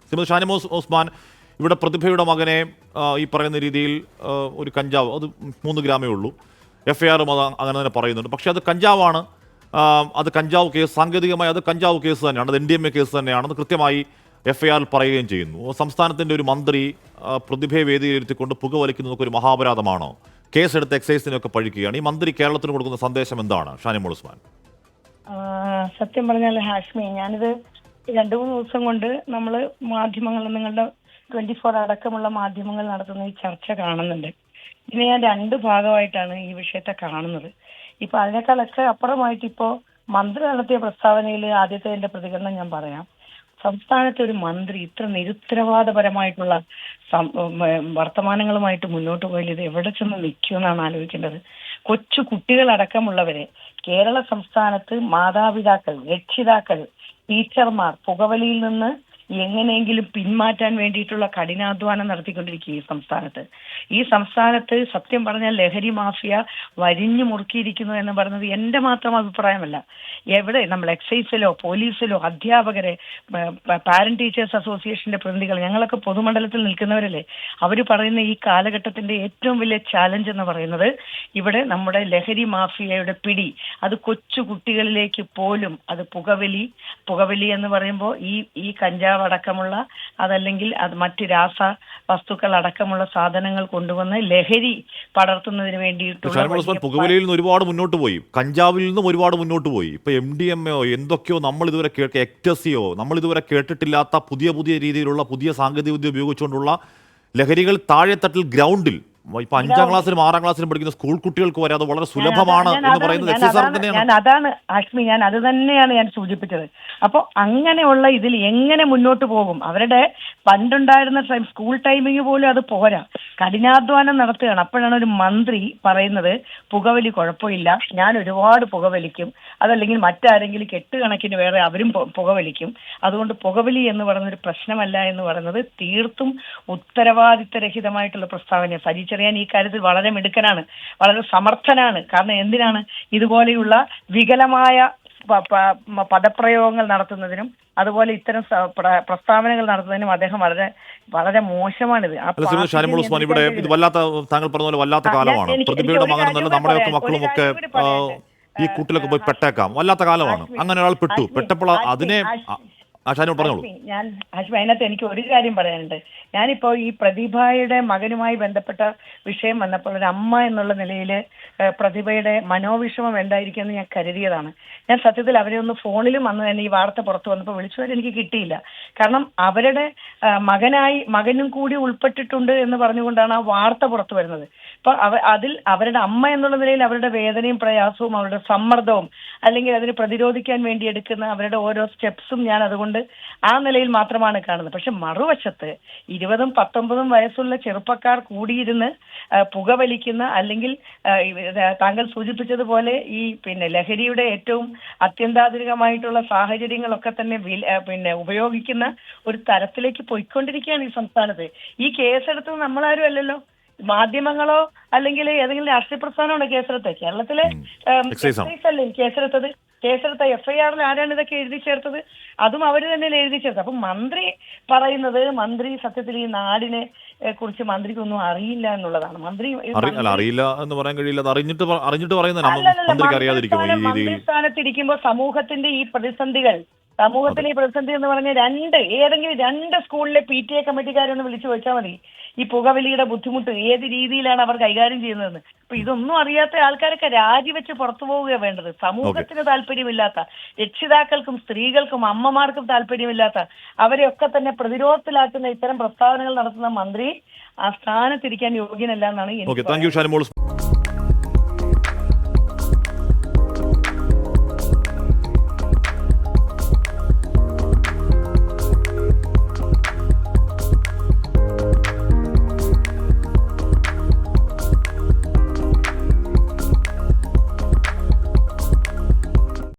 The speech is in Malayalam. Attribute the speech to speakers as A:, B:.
A: ശ്രീമതി ഷാനിമോൾ ഉസ്മാൻ, ഇവിടെ പ്രതിഭയുടെ മകനെ ഈ പറയുന്ന രീതിയിൽ ഒരു കഞ്ചാവ്, അത് 3 ഗ്രാമേ ഉള്ളൂ, FIR-ഉം അത് അങ്ങനെ തന്നെ പറയുന്നുണ്ട്. പക്ഷേ അത് കഞ്ചാവാണ്, അത് കഞ്ചാവ് കേസ്, സാങ്കേതികമായി അത് കഞ്ചാവ് കേസ് തന്നെയാണ്, അത് NDMA കേസ് തന്നെയാണെന്ന് കൃത്യമായി FIR-ൽ പറയുകയും ചെയ്യുന്നു. സംസ്ഥാനത്തിൻ്റെ ഒരു മന്ത്രി പ്രതിഭയെ വേദിയിലിരുത്തിക്കൊണ്ട് പുകവലിക്കുന്നതൊക്കെ ഒരു മഹാപരാധമാണോ? കേസെടുത്ത് എക്സൈസിനൊക്കെ പഴിക്കുകയാണ്. ഈ മന്ത്രി കേരളത്തിന് കൊടുക്കുന്ന സന്ദേശം എന്താണ്, ഷാനിമോൾ ഉസ്മാൻ?
B: സത്യം പറഞ്ഞാൽ ഹാഷ്മി, ഞാനിത് 2-3 ദിവസം കൊണ്ട് നമ്മൾ മാധ്യമങ്ങൾ, നിങ്ങളുടെ 24 അടക്കമുള്ള മാധ്യമങ്ങൾ നടത്തുന്ന ഈ ചർച്ച കാണുന്നുണ്ട്. ഇതിനെ ഞാൻ 2 ഭാഗമായിട്ടാണ് ഈ വിഷയത്തെ കാണുന്നത്. ഇപ്പൊ അതിനേക്കാളൊക്കെ അപ്പുറമായിട്ട് ഇപ്പോ മന്ത്രി നടത്തിയ പ്രസ്താവനയിൽ ആദ്യത്തെ എന്റെ പ്രതികരണം ഞാൻ പറയാം. സംസ്ഥാനത്തെ ഒരു മന്ത്രി ഇത്ര നിരുത്തരവാദപരമായിട്ടുള്ള വർത്തമാനങ്ങളുമായിട്ട് മുന്നോട്ട് പോയാൽ ഇത് എവിടെ ചെന്ന് നിൽക്കുമെന്നാണ് ആലോചിക്കേണ്ടത്. കൊച്ചു കുട്ടികളടക്കമുള്ളവരെ കേരള സംസ്ഥാനത്ത് മാതാപിതാക്കൾ, രക്ഷിതാക്കൾ, ടീച്ചർമാർ പുകവലിയിൽ നിന്ന് എങ്ങനെയെങ്കിലും പിന്മാറ്റാൻ വേണ്ടിയിട്ടുള്ള കഠിനാധ്വാനം നടത്തിക്കൊണ്ടിരിക്കുക ഈ സംസ്ഥാനത്ത് സത്യം പറഞ്ഞാൽ ലഹരി മാഫിയ വരിഞ്ഞു മുറുക്കിയിരിക്കുന്നു എന്ന് പറയുന്നത് എന്റെ മാത്രം അഭിപ്രായമല്ല. എവിടെ നമ്മൾ എക്സൈസിലോ പോലീസിലോ അധ്യാപകരെ, പാരന്റ് ടീച്ചേഴ്സ് അസോസിയേഷന്റെ പ്രതിനിധികൾ, ഞങ്ങളൊക്കെ പൊതുമണ്ഡലത്തിൽ നിൽക്കുന്നവരല്ലേ, അവർ പറയുന്ന ഈ കാലഘട്ടത്തിന്റെ ഏറ്റവും വലിയ ചാലഞ്ച് എന്ന് പറയുന്നത് ഇവിടെ നമ്മുടെ ലഹരി മാഫിയയുടെ പിടി, അത് കൊച്ചു കുട്ടികളിലേക്ക് പോലും, അത് പുകവലി എന്ന് പറയുമ്പോൾ ഈ കഞ്ചാവ് അടക്കമുള്ള, അതല്ലെങ്കിൽ അത് മറ്റ് രാസ വസ്തുക്കൾ അടക്കമുള്ള സാധനങ്ങൾ കൊണ്ടുവന്ന് ലഹരി പടർത്തുന്നതിന് വേണ്ടിയിട്ടുള്ള
A: പുകവലിയിൽ നിന്ന് ഒരുപാട് മുന്നോട്ട് പോയി, കഞ്ചാവിൽ നിന്നും ഒരുപാട് മുന്നോട്ട് പോയി. ഇപ്പൊ MDMA എന്തൊക്കെയോ നമ്മൾ ഇതുവരെ എക്ടസിയോ നമ്മൾ ഇതുവരെ കേട്ടിട്ടില്ലാത്ത പുതിയ രീതിയിലുള്ള പുതിയ സാങ്കേതികവിദ്യ ഉപയോഗിച്ചുകൊണ്ടുള്ള ലഹരികൾ താഴെത്തട്ടിൽ ഗ്രൗണ്ടിൽ, ഇപ്പൊ 5ാം ക്ലാസ്സിലും 6ാം ക്ലാസ്സിലും പഠിക്കുന്ന സ്കൂൾ കുട്ടികൾക്ക് വരെ അത് വളരെ സുലഭമാണ് എന്ന് പറയുന്നത്.
B: അതാണ് ആഷ്മി, ഞാൻ അത് തന്നെയാണ് ഞാൻ സൂചിപ്പിച്ചത്. അപ്പൊ അങ്ങനെയുള്ള ഇതിൽ എങ്ങനെ മുന്നോട്ട് പോകും? അവരുടെ പണ്ടുണ്ടായിരുന്ന സ്കൂൾ ടൈമിങ് പോലും അത് പോരാ, കഠിനാധ്വാനം നടത്തുകയാണ്. അപ്പോഴാണ് ഒരു മന്ത്രി പറയുന്നത് പുകവലി കുഴപ്പമില്ല, ഞാൻ ഒരുപാട് പുകവലിക്കും, അതല്ലെങ്കിൽ മറ്റാരെങ്കിലും കെട്ടുകണക്കിന് വേറെ അവരും പുകവലിക്കും, അതുകൊണ്ട് പുകവലി എന്ന് പറയുന്ന ഒരു പ്രശ്നമല്ല എന്ന് പറയുന്നത് തീർത്തും ഉത്തരവാദിത്തരഹിതമായിട്ടുള്ള പ്രസ്താവന. സജി ചെറിയാൻ ഈ കാര്യത്തിൽ വളരെ മിടുക്കനാണ്, വളരെ സമർത്ഥനാണ്. കാരണം എന്തിനാണ് ഇതുപോലെയുള്ള വികലമായ പദപ്രയോഗങ്ങൾ നടത്തുന്നതിനും അതുപോലെ ഇത്തരം പ്രസ്താവനകൾ നടത്തുന്നതിനും അദ്ദേഹം വളരെ മോശമാണിത്.
A: ഷാനിമോൾ ഉസ്മാൻ, ഇവിടെ ഇത് വല്ലാത്ത, താങ്കൾ പറഞ്ഞ പോലെ വല്ലാത്ത കാലമാണ്. പ്രതിഭയുടെ മകനെന്നല്ല, നമ്മുടെയൊക്കെ മക്കളും ഒക്കെ ഈ കൂട്ടിലൊക്കെ പോയി പെട്ടേക്കാം. വല്ലാത്ത കാലമാണ്. അങ്ങനെ ഒരാൾ പെട്ടപ്പോൾ അതിനെ പറഞ്ഞോളൂ.
B: അതിനകത്ത് എനിക്ക് ഒരു കാര്യം പറയാനുണ്ട്. ഞാനിപ്പോ ഈ പ്രതിഭയുടെ മകനുമായി ബന്ധപ്പെട്ട വിഷയം വന്നപ്പോൾ ഒരു അമ്മ എന്നുള്ള നിലയിൽ പ്രതിഭയുടെ മനോവിഷമം എന്തായിരിക്കുമെന്ന് ഞാൻ കരുതിയതാണ്. ഞാൻ സത്യത്തിൽ അവരെ ഒന്ന് ഫോണിലും വന്ന് തന്നെ ഈ വാർത്ത പുറത്തു വന്നപ്പോൾ വിളിച്ചവരെ എനിക്ക് കിട്ടിയില്ല. കാരണം അവരുടെ മകനും കൂടി ഉൾപ്പെട്ടിട്ടുണ്ട് എന്ന് പറഞ്ഞുകൊണ്ടാണ് ആ വാർത്ത പുറത്തു വരുന്നത്. അപ്പൊ അതിൽ അവരുടെ അമ്മ എന്നുള്ള നിലയിൽ അവരുടെ വേദനയും പ്രയാസവും അവരുടെ സമ്മർദ്ദവും അല്ലെങ്കിൽ അതിന് പ്രതിരോധിക്കാൻ വേണ്ടി എടുക്കുന്ന അവരുടെ ഓരോ സ്റ്റെപ്സും ഞാൻ അതുകൊണ്ട് ആ നിലയിൽ മാത്രമാണ് കാണുന്നത്. പക്ഷെ മറുവശത്ത് 20ഉം 19ഉം വയസ്സുള്ള ചെറുപ്പക്കാർ കൂടിയിരുന്ന് പുകവലിക്കുന്ന, അല്ലെങ്കിൽ താങ്കൾ സൂചിപ്പിച്ചതുപോലെ ഈ ലഹരിയുടെ ഏറ്റവും അത്യന്താധുനികമായിട്ടുള്ള സാഹചര്യങ്ങളൊക്കെ തന്നെ ഉപയോഗിക്കുന്ന ഒരു തരത്തിലേക്ക് പോയിക്കൊണ്ടിരിക്കുകയാണ് ഈ സംസ്ഥാനത്ത്. ഈ കേസെടുത്തത് നമ്മളാരും അല്ലല്ലോ, മാധ്യമങ്ങളോ അല്ലെങ്കിൽ ഏതെങ്കിലും രാഷ്ട്രീയ പ്രസ്ഥാനമാണോ കേസെടുത്തത്? കേരളത്തിലെ എക്സൈസ് അല്ലേ കേസെടുത്തത്? കേസെടുത്ത FIR-ൽ ആരാണ് ഇതൊക്കെ എഴുതി ചേർത്തത്? അതും അവർ തന്നെ എഴുതി ചേർത്തത്. അപ്പൊ മന്ത്രി സത്യത്തിൽ ഈ നാടിനെ കുറിച്ച് മന്ത്രിക്കൊന്നും അറിയില്ല എന്നുള്ളതാണ്.
A: അറിയില്ല എന്ന് പറയാൻ കഴിയില്ല,
B: മന്ത്രി സ്ഥാനത്തിരിക്കുമ്പോൾ സമൂഹത്തിന്റെ ഈ പ്രതിസന്ധി എന്ന് പറഞ്ഞ ഏതെങ്കിലും 2 സ്കൂളിലെ PTA കമ്മിറ്റിക്കാരൊന്ന് വിളിച്ചു ചോദിച്ചാൽ മതി ഈ പുകവലിയുടെ ബുദ്ധിമുട്ട് ഏത് രീതിയിലാണ് അവർ കൈകാര്യം ചെയ്യുന്നതെന്ന്. അപ്പൊ ഇതൊന്നും അറിയാത്ത ആൾക്കാരൊക്കെ രാജിവെച്ച് പുറത്തു പോവുകയാണ് വേണ്ടത്. സമൂഹത്തിന് താല്പര്യമില്ലാത്ത, രക്ഷിതാക്കൾക്കും സ്ത്രീകൾക്കും അമ്മമാർക്കും താല്പര്യമില്ലാത്ത, അവരെയൊക്കെ തന്നെ പ്രതിരോധത്തിലാക്കുന്ന ഇത്തരം പ്രസ്താവനകൾ നടത്തുന്ന മന്ത്രി ആ സ്ഥാനത്തിരിക്കാൻ യോഗ്യനല്ല എന്നാണ് എനിക്ക്.